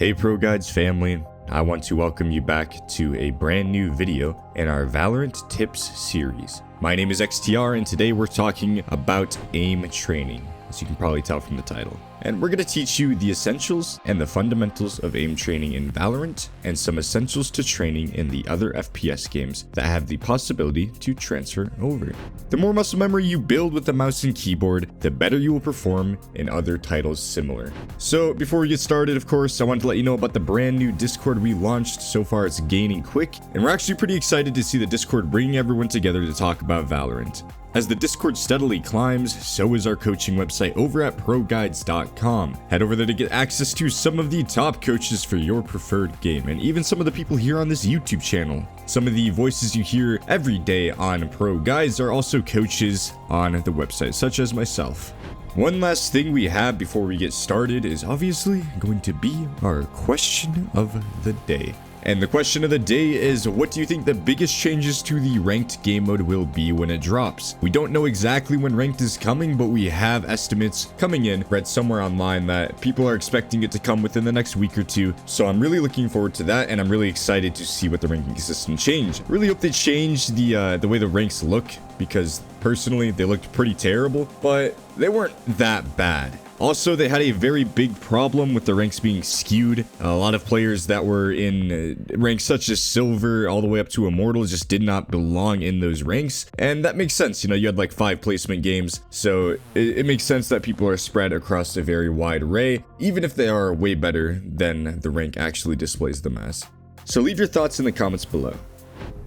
Hey ProGuides family, I want to welcome you back to a brand new video in our Valorant Tips series. My name is XTR and today we're talking about aim training, as you can probably tell from the title. And we're going to teach you the essentials and the fundamentals of aim training in Valorant and some essentials to training in the other FPS games that have the possibility to transfer over. The more muscle memory you build with the mouse and keyboard, the better you will perform in other titles similar. So before we get started, of course, I wanted to let you know about the brand new Discord we launched. So far it's gaining quick, and we're actually pretty excited to see the Discord bringing everyone together to talk about Valorant. As the Discord steadily climbs, so is our coaching website over at ProGuides.com. Head over there to get access to some of the top coaches for your preferred game, and even some of the people here on this YouTube channel. Some of the voices you hear every day on ProGuides are also coaches on the website, such as myself. One last thing we have before we get started is obviously going to be our question of the day. And the question of the day is, what do you think the biggest changes to the ranked game mode will be when it drops? We don't know exactly when ranked is coming, but we have estimates coming in. Read somewhere online that people are expecting it to come within the next week or two. So I'm really looking forward to that, and I'm really excited to see what the ranking system change. Really hope they change the way the ranks look, because personally they looked pretty terrible, but they weren't that bad. Also, they had a very big problem with the ranks being skewed. A lot of players that were in ranks such as Silver all the way up to Immortal just did not belong in those ranks. And that makes sense. You know, you had like 5 placement games. So it makes sense that people are spread across a very wide array, even if they are way better than the rank actually displays them as. So leave your thoughts in the comments below.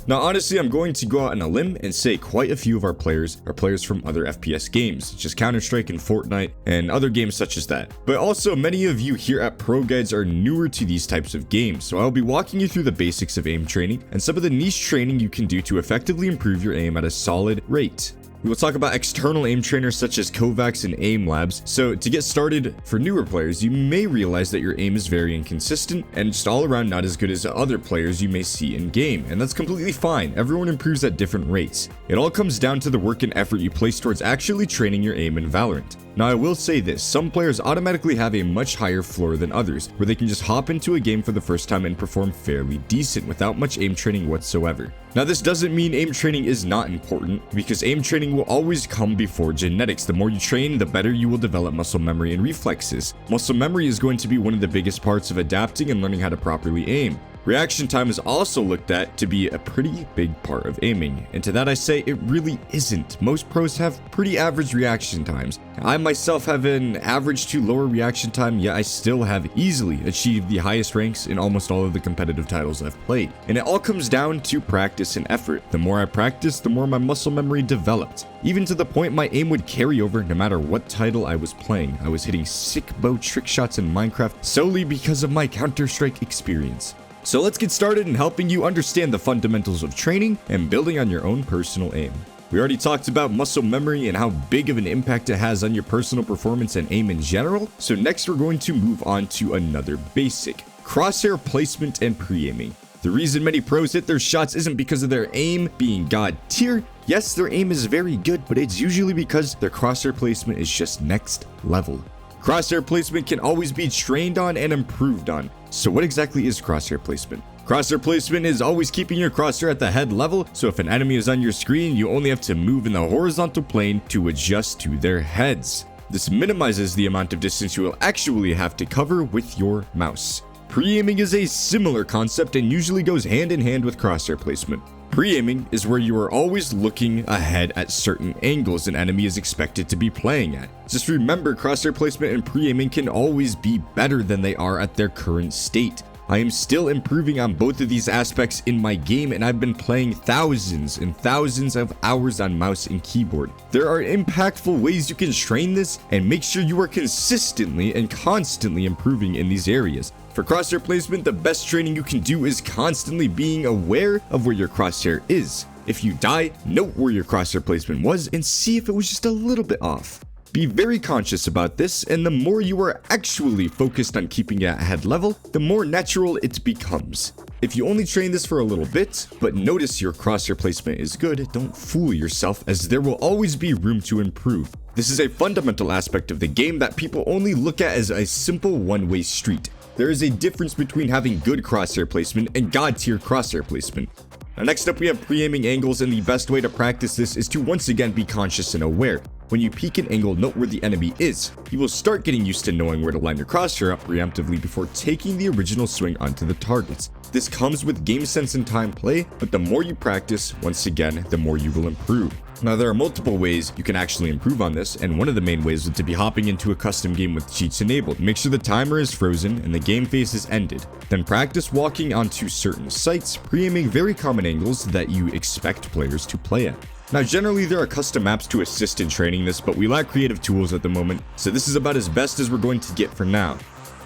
Now honestly, I'm going to go out on a limb and say quite a few of our players are players from other FPS games, such as Counter-Strike and Fortnite, and other games such as that. But also, many of you here at ProGuides are newer to these types of games, so I'll be walking you through the basics of aim training and some of the niche training you can do to effectively improve your aim at a solid rate. We will talk about external aim trainers such as Kovacs and aim labs. So to get started, for newer players, you may realize that your aim is very inconsistent and just all around not as good as other players you may see in game, and that's completely fine. Everyone improves at different rates. It all comes down to the work and effort you place towards actually training your aim in Valorant. Now I will say this, some players automatically have a much higher floor than others, where they can just hop into a game for the first time and perform fairly decent without much aim training whatsoever. Now this doesn't mean aim training is not important, because aim training will always come before genetics. The more you train, the better you will develop muscle memory and reflexes. Muscle memory is going to be one of the biggest parts of adapting and learning how to properly aim. Reaction time is also looked at to be a pretty big part of aiming, and to that I say it really isn't. Most pros have pretty average reaction times. I myself have an average to lower reaction time, yet I still have easily achieved the highest ranks in almost all of the competitive titles I've played. And it all comes down to practice and effort. The more I practiced, the more my muscle memory developed. Even to the point my aim would carry over no matter what title I was playing. I was hitting sick bow trick shots in Minecraft solely because of my Counter-Strike experience. So let's get started in helping you understand the fundamentals of training and building on your own personal aim. We already talked about muscle memory and how big of an impact it has on your personal performance and aim in general, so next we're going to move on to another basic: crosshair placement and pre-aiming. The reason many pros hit their shots isn't because of their aim being god tier. Yes, their aim is very good, but it's usually because their crosshair placement is just next level. Crosshair placement can always be trained on and improved on. So what exactly is crosshair placement? Crosshair placement is always keeping your crosshair at the head level, so if an enemy is on your screen, you only have to move in the horizontal plane to adjust to their heads. This minimizes the amount of distance you will actually have to cover with your mouse. Pre-aiming is a similar concept and usually goes hand in hand with crosshair placement. Pre-aiming is where you are always looking ahead at certain angles an enemy is expected to be playing at. Just remember, crosshair placement and pre-aiming can always be better than they are at their current state. I am still improving on both of these aspects in my game, and I've been playing thousands and thousands of hours on mouse and keyboard. There are impactful ways you can train this and make sure you are consistently and constantly improving in these areas. For crosshair placement, the best training you can do is constantly being aware of where your crosshair is. If you die, note where your crosshair placement was and see if it was just a little bit off. Be very conscious about this, and the more you are actually focused on keeping it at head level, the more natural it becomes. If you only train this for a little bit, but notice your crosshair placement is good, don't fool yourself, as there will always be room to improve. This is a fundamental aspect of the game that people only look at as a simple one-way street. There is a difference between having good crosshair placement and god tier crosshair placement. Now next up we have pre-aiming angles, and the best way to practice this is to once again be conscious and aware. When you peek an angle, note where the enemy is. You will start getting used to knowing where to line your crosshair up preemptively before taking the original swing onto the targets. This comes with game sense and time play, but the more you practice, once again, the more you will improve. Now there are multiple ways you can actually improve on this, and one of the main ways is to be hopping into a custom game with cheats enabled. Make sure the timer is frozen and the game phase is ended. Then practice walking onto certain sites, pre-aiming very common angles that you expect players to play at. Now generally there are custom maps to assist in training this, but we lack creative tools at the moment, so this is about as best as we're going to get for now.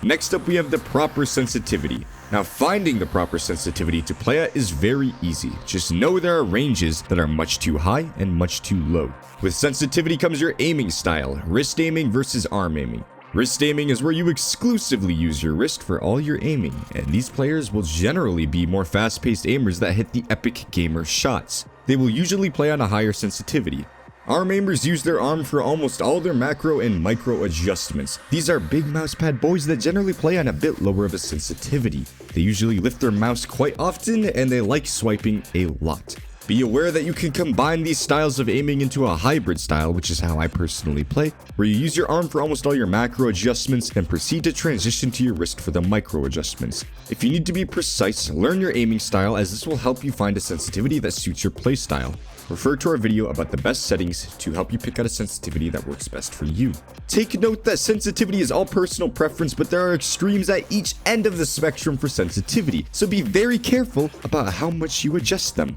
Next up we have the proper sensitivity. Now finding the proper sensitivity to play at is very easy. Just know there are ranges that are much too high and much too low. With sensitivity comes your aiming style, wrist aiming versus arm aiming. Wrist aiming is where you exclusively use your wrist for all your aiming, and these players will generally be more fast-paced aimers that hit the epic gamer shots. They will usually play on a higher sensitivity. Arm aimers use their arm for almost all their macro and micro adjustments. These are big mousepad boys that generally play on a bit lower of a sensitivity. They usually lift their mouse quite often, and they like swiping a lot. Be aware that you can combine these styles of aiming into a hybrid style, which is how I personally play, where you use your arm for almost all your macro adjustments, then proceed to transition to your wrist for the micro adjustments. If you need to be precise, learn your aiming style, as this will help you find a sensitivity that suits your playstyle. Refer to our video about the best settings to help you pick out a sensitivity that works best for you. Take note that sensitivity is all personal preference, but there are extremes at each end of the spectrum for sensitivity, so be very careful about how much you adjust them.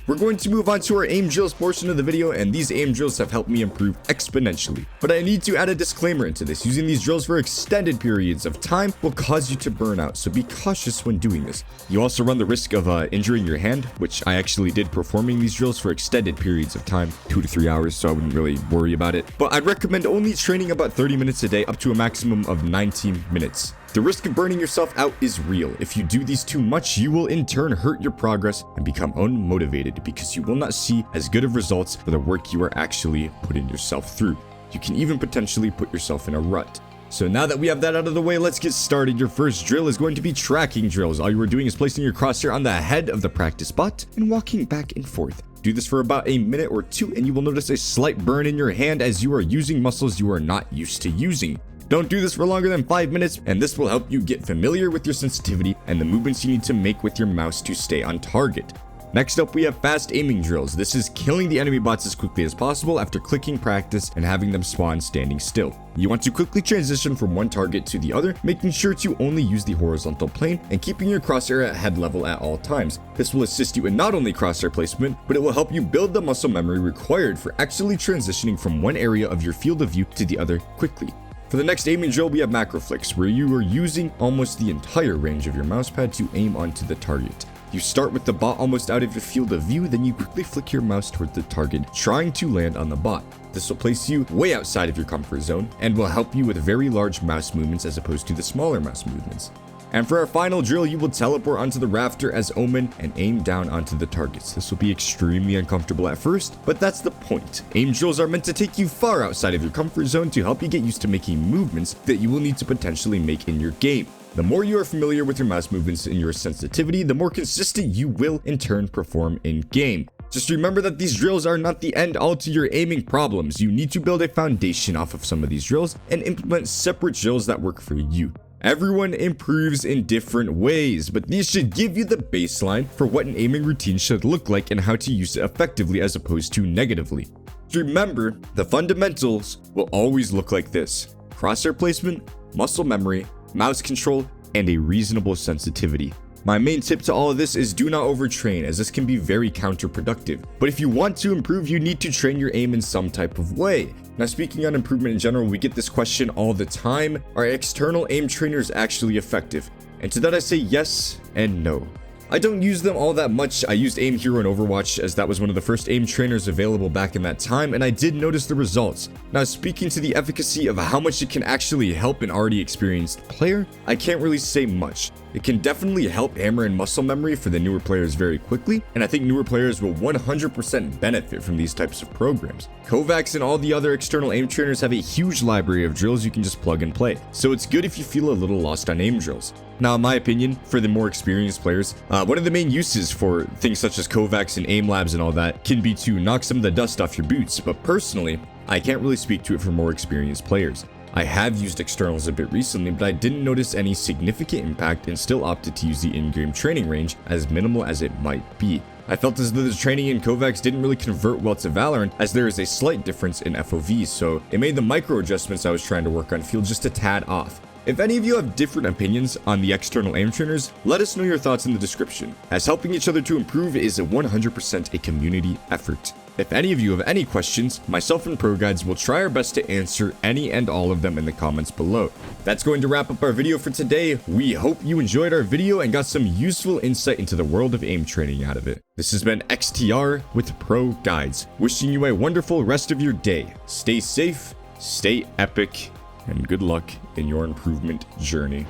We're going to move on to our aim drills portion of the video, and these aim drills have helped me improve exponentially. But I need to add a disclaimer into this. Using these drills for extended periods of time will cause you to burn out, so be cautious when doing this. You also run the risk of injuring your hand, which I actually did performing these drills for extended periods of time, 2 to 3 hours, so I wouldn't really worry about it. But I'd recommend only training about 30 minutes a day up to a maximum of 90 minutes. The risk of burning yourself out is real. If you do these too much, you will in turn hurt your progress and become unmotivated because you will not see as good of results for the work you are actually putting yourself through. You can even potentially put yourself in a rut. So now that we have that out of the way, let's get started. Your first drill is going to be tracking drills. All you are doing is placing your crosshair on the head of the practice bot and walking back and forth. Do this for about a minute or two and you will notice a slight burn in your hand as you are using muscles you are not used to using. Don't do this for longer than 5 minutes, and this will help you get familiar with your sensitivity and the movements you need to make with your mouse to stay on target. Next up, we have fast aiming drills. This is killing the enemy bots as quickly as possible after clicking practice and having them spawn standing still. You want to quickly transition from one target to the other, making sure to only use the horizontal plane and keeping your crosshair at head level at all times. This will assist you in not only crosshair placement, but it will help you build the muscle memory required for actually transitioning from one area of your field of view to the other quickly. For the next aiming drill, we have macro flicks, where you are using almost the entire range of your mousepad to aim onto the target. You start with the bot almost out of your field of view, then you quickly flick your mouse toward the target, trying to land on the bot. This will place you way outside of your comfort zone and will help you with very large mouse movements as opposed to the smaller mouse movements. And for our final drill, you will teleport onto the rafter as Omen and aim down onto the targets. This will be extremely uncomfortable at first, but that's the point. Aim drills are meant to take you far outside of your comfort zone to help you get used to making movements that you will need to potentially make in your game. The more you are familiar with your mouse movements and your sensitivity, the more consistent you will in turn perform in game. Just remember that these drills are not the end all to your aiming problems. You need to build a foundation off of some of these drills and implement separate drills that work for you. Everyone improves in different ways, but these should give you the baseline for what an aiming routine should look like and how to use it effectively as opposed to negatively. Remember, the fundamentals will always look like this: crosshair placement, muscle memory, mouse control, and a reasonable sensitivity. My main tip to all of this is do not overtrain, as this can be very counterproductive. But if you want to improve, you need to train your aim in some type of way. Now, speaking on improvement in general, we get this question all the time: are external aim trainers actually effective? And to that I say yes and no. I don't use them all that much. I used Aim Hero in Overwatch, as that was one of the first aim trainers available back in that time, and I did notice the results. Now, speaking to the efficacy of how much it can actually help an already experienced player, I can't really say much. It can definitely help hammer in muscle memory for the newer players very quickly, and I think newer players will 100% benefit from these types of programs. Kovacs and all the other external aim trainers have a huge library of drills you can just plug and play, so it's good if you feel a little lost on aim drills. Now, in my opinion, for the more experienced players, one of the main uses for things such as Kovacs and aim labs and all that can be to knock some of the dust off your boots, but personally, I can't really speak to it for more experienced players. I have used externals a bit recently, but I didn't notice any significant impact and still opted to use the in-game training range, as minimal as it might be. I felt as though the training in Kovacs didn't really convert well to Valorant, as there is a slight difference in FOVs, so it made the micro adjustments I was trying to work on feel just a tad off. If any of you have different opinions on the external aim trainers, let us know your thoughts in the description, as helping each other to improve is 100% a community effort. If any of you have any questions, myself and ProGuides will try our best to answer any and all of them in the comments below. That's going to wrap up our video for today. We hope you enjoyed our video and got some useful insight into the world of aim training out of it. This has been XTR with ProGuides, wishing you a wonderful rest of your day. Stay safe, stay epic, and good luck in your improvement journey.